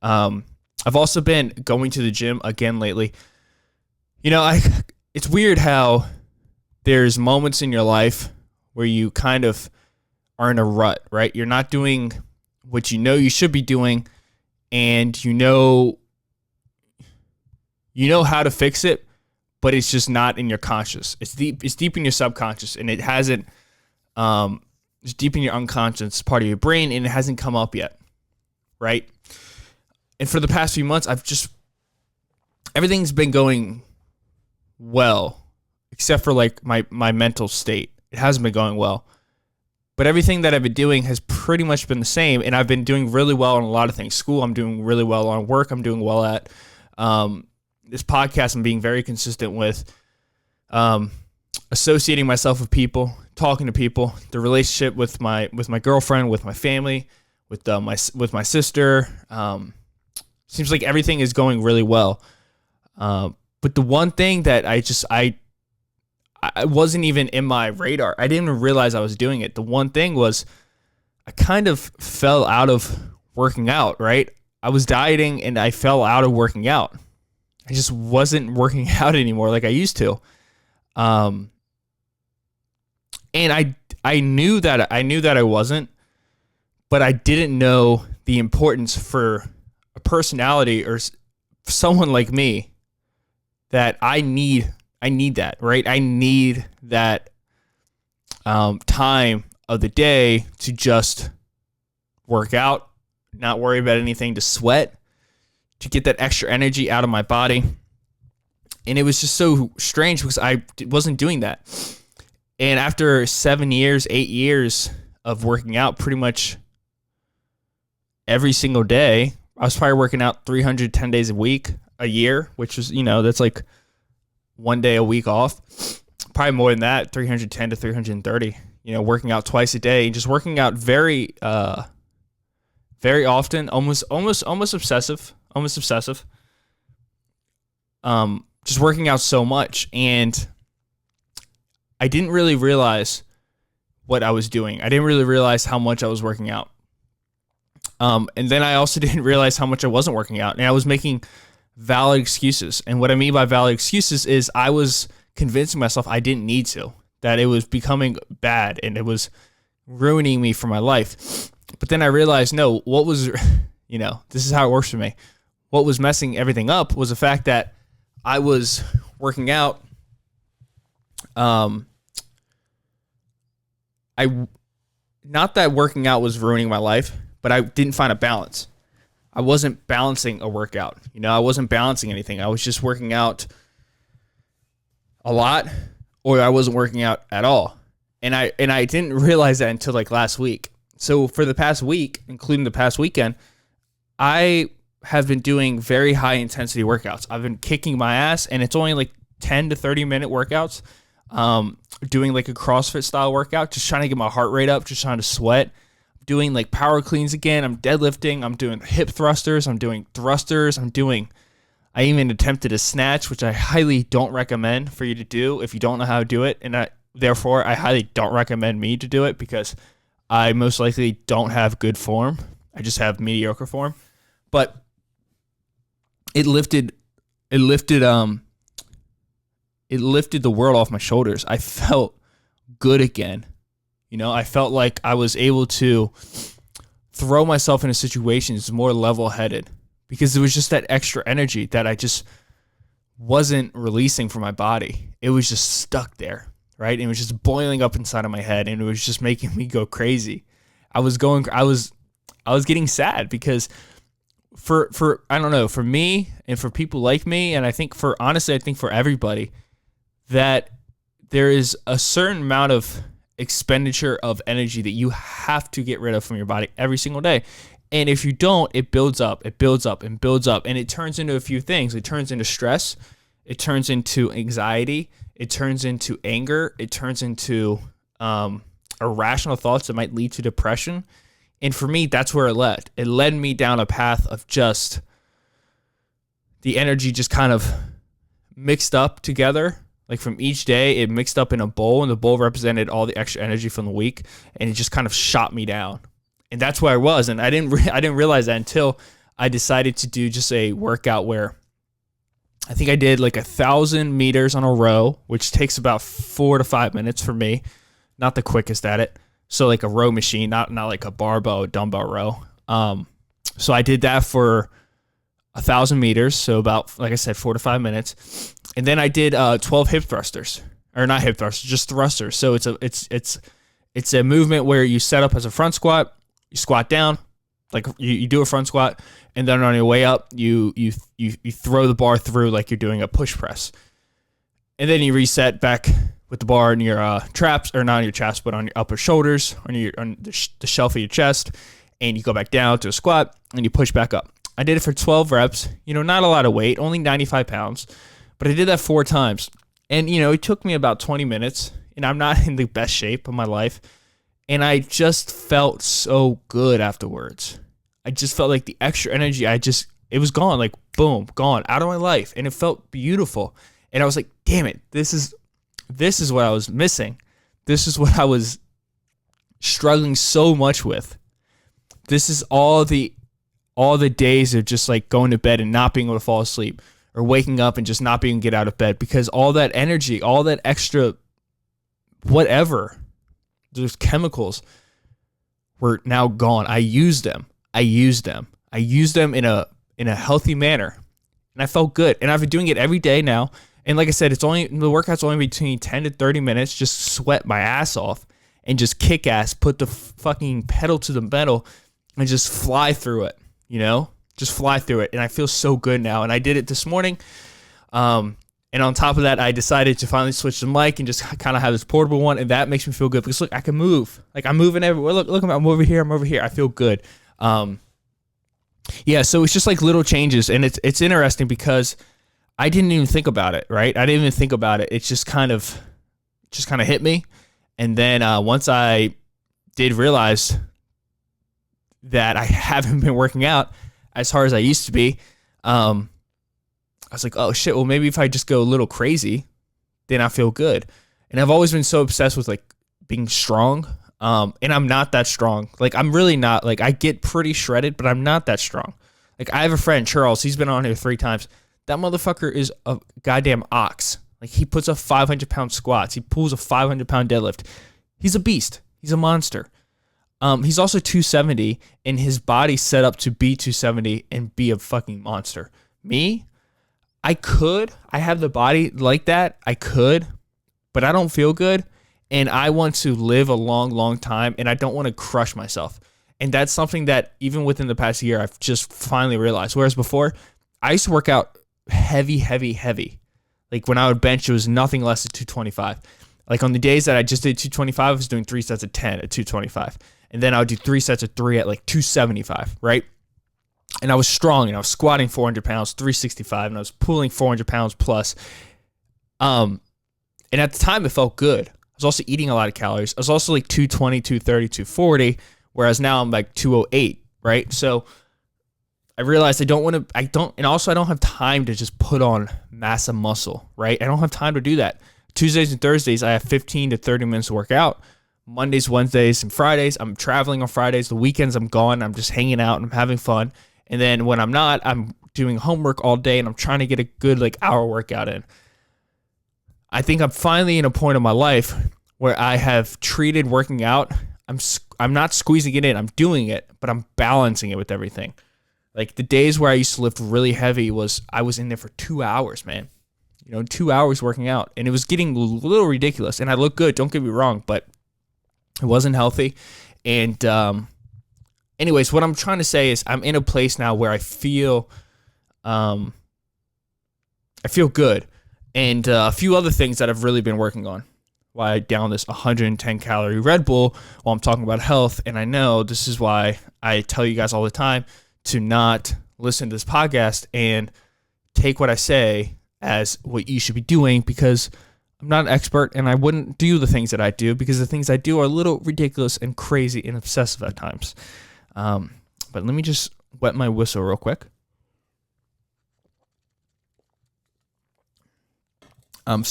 I've also been going to the gym again lately. It's weird how there's moments in your life where you kind of are in a rut, right? You're not doing what you know you should be doing, and you know how to fix it, but it's just not in your conscious. It's deep in your subconscious, and it hasn't. It's deep in your unconscious part of your brain, and it hasn't come up yet, right? And for the past few months, everything's been going well, except for like my mental state. It hasn't been going well. But everything that I've been doing has pretty much been the same, and I've been doing really well on a lot of things. School, I'm doing really well on. Work, I'm doing well at. This podcast, I'm being very consistent with. Associating myself with people, talking to people, the relationship with my girlfriend, with my family, with my sister. Seems like everything is going really well. But the one thing that I wasn't even in my radar. I didn't even realize I was doing it. The one thing was I kind of fell out of working out, right? I was dieting and I fell out of working out. I just wasn't working out anymore like I used to. And I knew that I wasn't, but I didn't know the importance for a personality or someone like me that I need that, right? I need that time of the day to just work out, not worry about anything, to sweat, to get that extra energy out of my body. And it was just so strange because I wasn't doing that. And after 8 years of working out pretty much every single day, I was probably working out 310 days a year, which was, that's like 1 day a week off. Probably more than that, 310 to 330, working out twice a day, just working out very often, almost obsessive, just working out so much. And I didn't really realize what I was doing. I didn't really realize how much I was working out. And then I also didn't realize how much I wasn't working out. And I was making valid excuses. And what I mean by valid excuses is I was convincing myself I didn't need to, that it was becoming bad and it was ruining me for my life. But then I realized, no, what was, this is how it works for me. What was messing everything up was the fact that I was working out. Not that working out was ruining my life, but I didn't find a balance. I wasn't balancing a workout. I wasn't balancing anything. I was just working out a lot, or I wasn't working out at all. And I didn't realize that until like last week. So for the past week, including the past weekend, I have been doing very high intensity workouts. I've been kicking my ass, and it's only like 10 to 30 minute workouts. Doing like a CrossFit style workout, just trying to get my heart rate up, just trying to sweat. Doing like power cleans again. I'm deadlifting. I'm doing hip thrusters. I'm doing thrusters. I even attempted a snatch, which I highly don't recommend for you to do if you don't know how to do it. And therefore, I highly don't recommend me to do it because I most likely don't have good form. I just have mediocre form. But it lifted the world off my shoulders. I felt good again. I felt like I was able to throw myself into situations more level-headed because there was just that extra energy that I just wasn't releasing from my body. It was just stuck there, right? And it was just boiling up inside of my head, and it was just making me go crazy. I was getting sad because for I don't know, for me and for people like me, and I think for everybody, that there is a certain amount of expenditure of energy that you have to get rid of from your body every single day. And if you don't, it builds up, and it turns into a few things. It turns into stress, it turns into anxiety, it turns into anger, it turns into irrational thoughts that might lead to depression. And for me, that's where it led. It led me down a path of just the energy just kind of mixed up together. Like from each day, it mixed up in a bowl, and the bowl represented all the extra energy from the week, and it just kind of shot me down. And that's where I was, and I didn't realize that until I decided to do just a workout where I think I did like 1,000 meters on a row, which takes about 4 to 5 minutes for me. Not the quickest at it. So like a row machine, not like a barbell or dumbbell row. So I did that for 1,000 meters. So about, like I said, 4 to 5 minutes. And then I did 12 hip thrusters, or not hip thrusters, just thrusters. So it's a movement where you set up as a front squat, you squat down, like you do a front squat, and then on your way up, you throw the bar through like you're doing a push press. And then you reset back with the bar on your traps, or not on your traps, but on your upper shoulders, on the shelf of your chest, and you go back down to a squat, and you push back up. I did it for 12 reps, not a lot of weight, only 95 pounds, but I did that 4 times. And, it took me about 20 minutes, and I'm not in the best shape of my life, and I just felt so good afterwards. I just felt like the extra energy, it was gone, like boom, gone, out of my life, and it felt beautiful. And I was like, damn it, this is what I was missing. This is what I was struggling so much with. This is all the days of just like going to bed and not being able to fall asleep, or waking up and just not being able to get out of bed, because all that energy, all that extra whatever, those chemicals were now gone. I used them in a healthy manner, and I felt good. And I've been doing it every day now. And like I said, the workout's only between 10 to 30 minutes. Just sweat my ass off and just kick ass, put the fucking pedal to the metal, and just fly through it. Just fly through it. And I feel so good now. And I did it this morning. And on top of that, I decided to finally switch the mic and just kind of have this portable one. And that makes me feel good because look, I can move. Like I'm moving everywhere. Look, I'm over here. I feel good. Yeah. So it's just like little changes, and it's interesting because I didn't even think about it. Right. I didn't even think about it. It just kind of hit me. And then once I did realize that I haven't been working out as hard as I used to be, I was like, oh shit, well maybe if I just go a little crazy, then I feel good. And I've always been so obsessed with like being strong. And I'm not that strong. Like I'm really not. Like I get pretty shredded, but I'm not that strong. Like I have a friend, Charles, he's been on here 3 times. That motherfucker is a goddamn ox. Like he puts up 500-pound squats. He pulls a 500-pound deadlift. He's a beast. He's a monster. He's also 270, and his body's set up to be 270 and be a fucking monster. Me, I have the body like that. I could, but I don't feel good, and I want to live a long, long time, and I don't want to crush myself. And that's something that even within the past year, I've just finally realized. Whereas before, I used to work out heavy. Like when I would bench, it was nothing less than 225. Like on the days that I just did 225, I was doing 3 sets of 10 at 225. And then I would do 3 sets of 3 at like 275, right? And I was strong, and I was squatting 400 pounds, 365, and I was pulling 400 pounds plus. And at the time, it felt good. I was also eating a lot of calories. I was also like 220, 230, 240, whereas now I'm like 208, right? So I realized I don't have time to just put on massive muscle, right? I don't have time to do that. Tuesdays and Thursdays, I have 15 to 30 minutes to work out. Mondays, Wednesdays, and Fridays, I'm traveling on Fridays. The weekends, I'm gone. I'm just hanging out and I'm having fun. And then when I'm not, I'm doing homework all day, and I'm trying to get a good like hour workout in. I think I'm finally in a point of my life where I have treated working out. I'm not squeezing it in. I'm doing it, but I'm balancing it with everything. Like the days where I used to lift really heavy I was in there for 2 hours, man. 2 hours working out, and it was getting a little ridiculous. And I look good, don't get me wrong, but it wasn't healthy. And anyways, what I'm trying to say is I'm in a place now where I feel good. And a few other things that I've really been working on while I down this 110 calorie Red Bull while I'm talking about health. And I know this is why I tell you guys all the time to not listen to this podcast and take what I say as what you should be doing, because I'm not an expert, and I wouldn't do the things that I do, because the things I do are a little ridiculous and crazy and obsessive at times. But let me just wet my whistle real quick. So